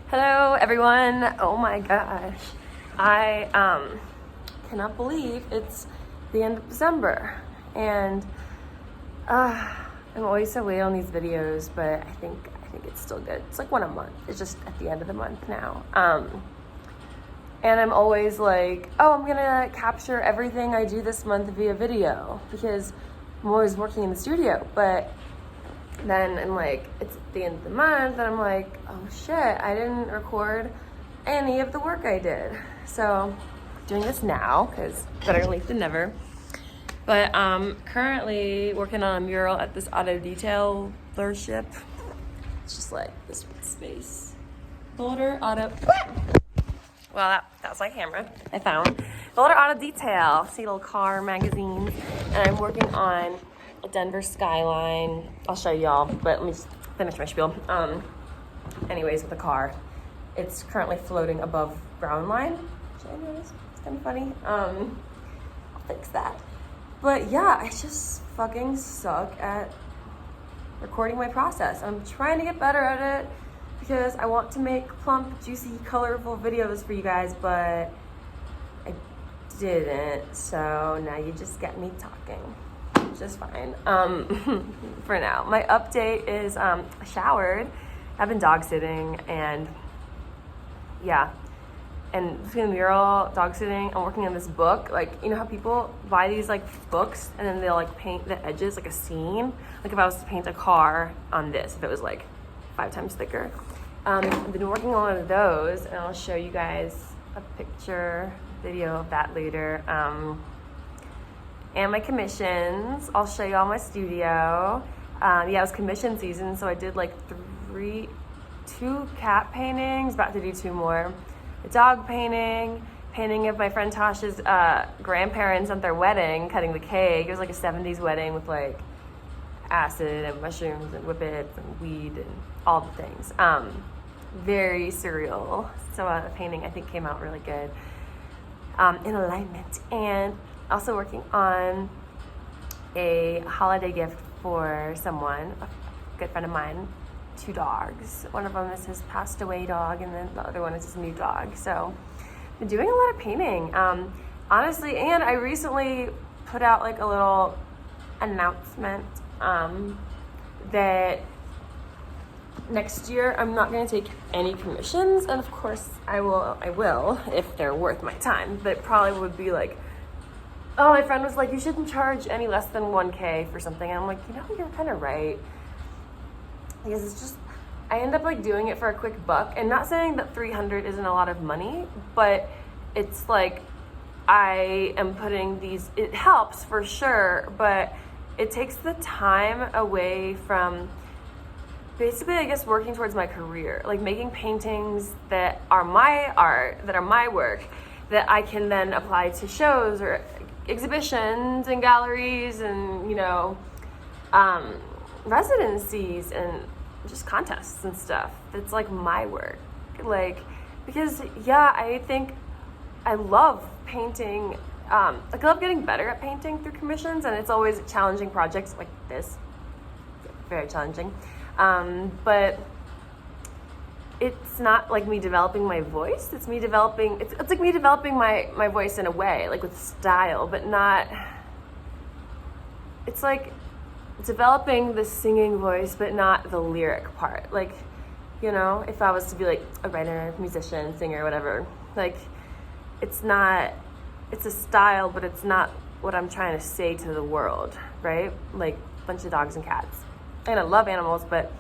Hello everyone. Oh my gosh. I cannot believe it's the end of December and I'm always so late on these videos, but I think it's still good. It's like one a month. It's just at the end of the month now. And I'm always like, oh, I'm gonna capture everything I do this month via video because I'm always working in the studio. But then I'm like, it's at the end of the month and I'm like, oh shit, I didn't record any of the work I did. So doing this now because better late than never. But currently working on a mural at this auto detail dealership. It's just like this space. Boulder Auto. Well, that's my camera I found. Boulder Auto Detail. See little car magazine. And I'm working on a Denver skyline. I'll show y'all, but let me just finish my spiel. Anyways, with the car, it's currently floating above ground line. Should I notice? It's kind of funny. I'll fix that. But yeah, I just fucking suck at recording my process. I'm trying to get better at it because I want to make plump, juicy, colorful videos for you guys, but I didn't. So now you just get me talking, which is fine for now. My update is I showered. I've been dog sitting and yeah. And between the mural, dog sitting, I'm working on this book. Like, you know how people buy these like books and then they'll like paint the edges like a scene? Like if I was to paint a car on this, if it was like 5 times thicker. I've been working on one of those and I'll show you guys a picture, video of that later. And my commissions, I'll show you all my studio. Yeah, it was commission season, so I did like 2 cat paintings, about to do 2 more. A dog painting of my friend Tasha's grandparents at their wedding, cutting the cake. It was like a 70s wedding with like acid and mushrooms and whippets and weed and all the things. Very surreal. So the painting I think came out really good in alignment. And also working on a holiday gift for someone, a good friend of mine. 2 dogs. One of them is his passed away dog, and then the other one is his new dog. So I've been doing a lot of painting, honestly. And I recently put out like a little announcement that next year I'm not going to take any commissions, and of course I will if they're worth my time. But it probably would be like, oh, my friend was like, you shouldn't charge any less than $1K for something, and I'm like, you know, you're kind of right. Because it's just, I end up like doing it for a quick buck, and not saying that 300 isn't a lot of money, but it's like I am putting these, it helps for sure, but it takes the time away from basically, I guess, working towards my career, like making paintings that are my art, that are my work, that I can then apply to shows or exhibitions and galleries and, you know, residencies and just contests and stuff. That's like my work, like, because yeah, I think I love painting. Like I love getting better at painting through commissions, and it's always challenging projects like this, very challenging. But it's not like me developing my voice. It's me developing. It's like me developing my voice in a way, like with style, but not. It's like developing the singing voice, but not the lyric part. Like, you know, if I was to be like a writer, musician, singer, whatever, like it's not, it's a style, but it's not what I'm trying to say to the world, right? Like a bunch of dogs and cats. And I love animals, but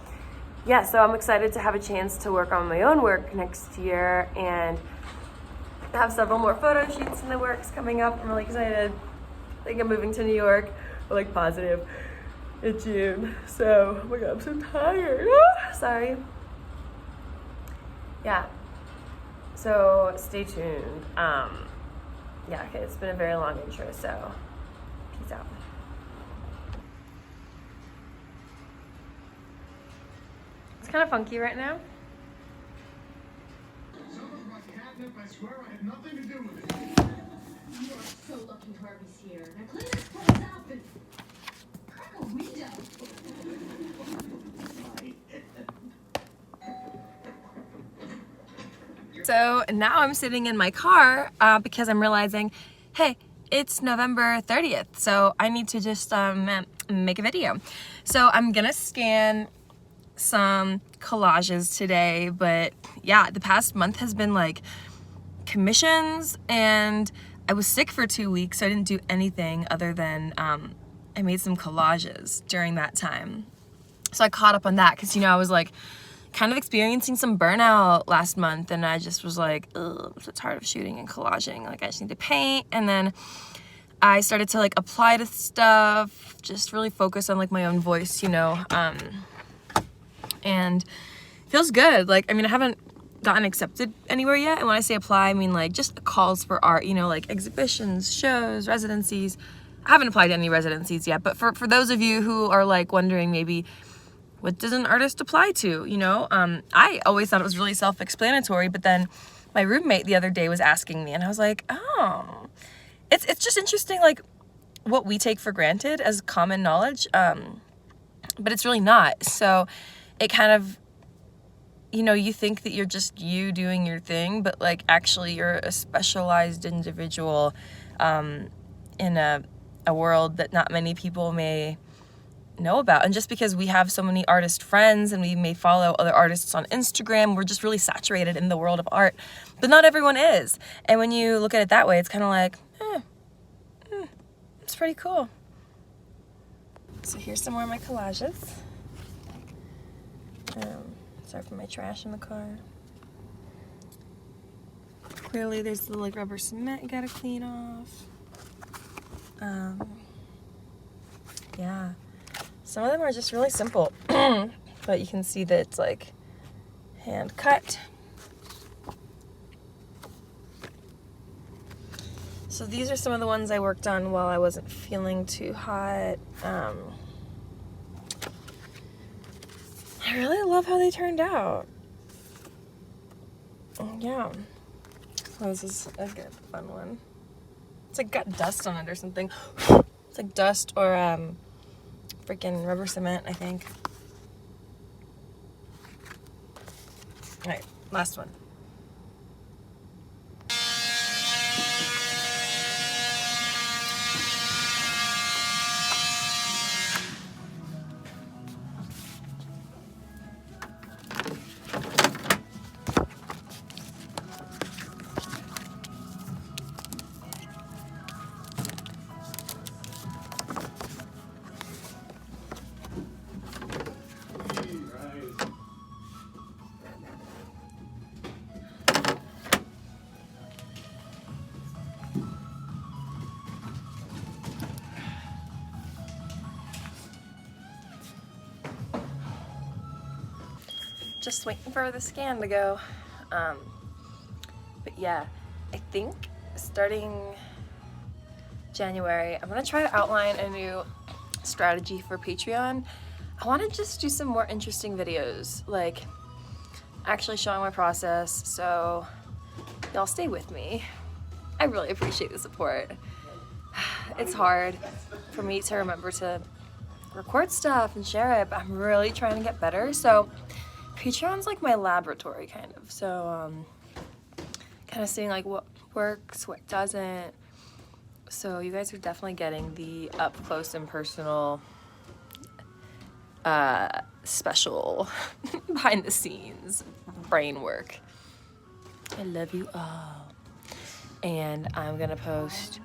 yeah, so I'm excited to have a chance to work on my own work next year and have several more photo shoots in the works coming up. I'm really excited. I think I'm moving to New York, or like positive, in June. So, oh my god, I'm so tired. Sorry. Yeah. So stay tuned. Yeah, okay, it's been a very long intro, so peace out. It's kind of funky right now. I swear I had nothing to do with it. You are so lucky Harvey's here. Now clean this place up and crack a window. So now I'm sitting in my car because I'm realizing, hey, it's November 30th, so I need to just make a video. So I'm gonna scan some collages today, but yeah, the past month has been like commissions, and I was sick for 2 weeks, so I didn't do anything other than I made some collages during that time. So I caught up on that because, you know, I was like kind of experiencing some burnout last month, and I just was like, ugh, I'm so tired of shooting and collaging. Like, I just need to paint. And then I started to like apply to stuff, just really focus on like my own voice, you know, and it feels good. Like, I mean, I haven't gotten accepted anywhere yet, and when I say apply, I mean like just calls for art, you know, like exhibitions, shows, residencies. I haven't applied to any residencies yet, but for those of you who are like wondering maybe what does an artist apply to, you know, I always thought it was really self-explanatory, but then my roommate the other day was asking me, and I was like, oh, it's just interesting, like what we take for granted as common knowledge, but it's really not. So it kind of, you know, you think that you're just you doing your thing, but like actually you're a specialized individual in a world that not many people may know about. And just because we have so many artist friends and we may follow other artists on Instagram, we're just really saturated in the world of art, but not everyone is. And when you look at it that way, it's kind of like, it's pretty cool. So here's some more of my collages. Sorry for my trash in the car. Clearly there's the like rubber cement you gotta clean off. Yeah, some of them are just really simple, but you can see that it's like hand cut. So these are some of the ones I worked on while I wasn't feeling too hot. I really love how they turned out. Yeah. Oh, this is a good fun one. It's like got dust on it or something. It's like dust or freaking rubber cement, I think. All right, last one. Just waiting for the scan to go. But yeah, I think starting January, I'm gonna try to outline a new strategy for Patreon. I want to just do some more interesting videos, like actually showing my process, so y'all stay with me. I really appreciate the support. It's hard for me to remember to record stuff and share it, but I'm really trying to get better. So Patreon's like my laboratory, kind of. So kind of seeing like what works, what doesn't. So you guys are definitely getting the up close and personal special behind the scenes brain work. I love you all. And I'm gonna post,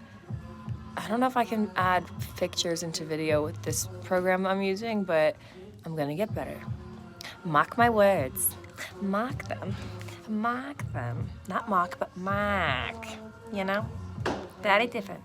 I don't know if I can add pictures into video with this program I'm using, but I'm gonna get better. Mark my words. Mark them. Mark them. Not mock, but mark. You know? Very different.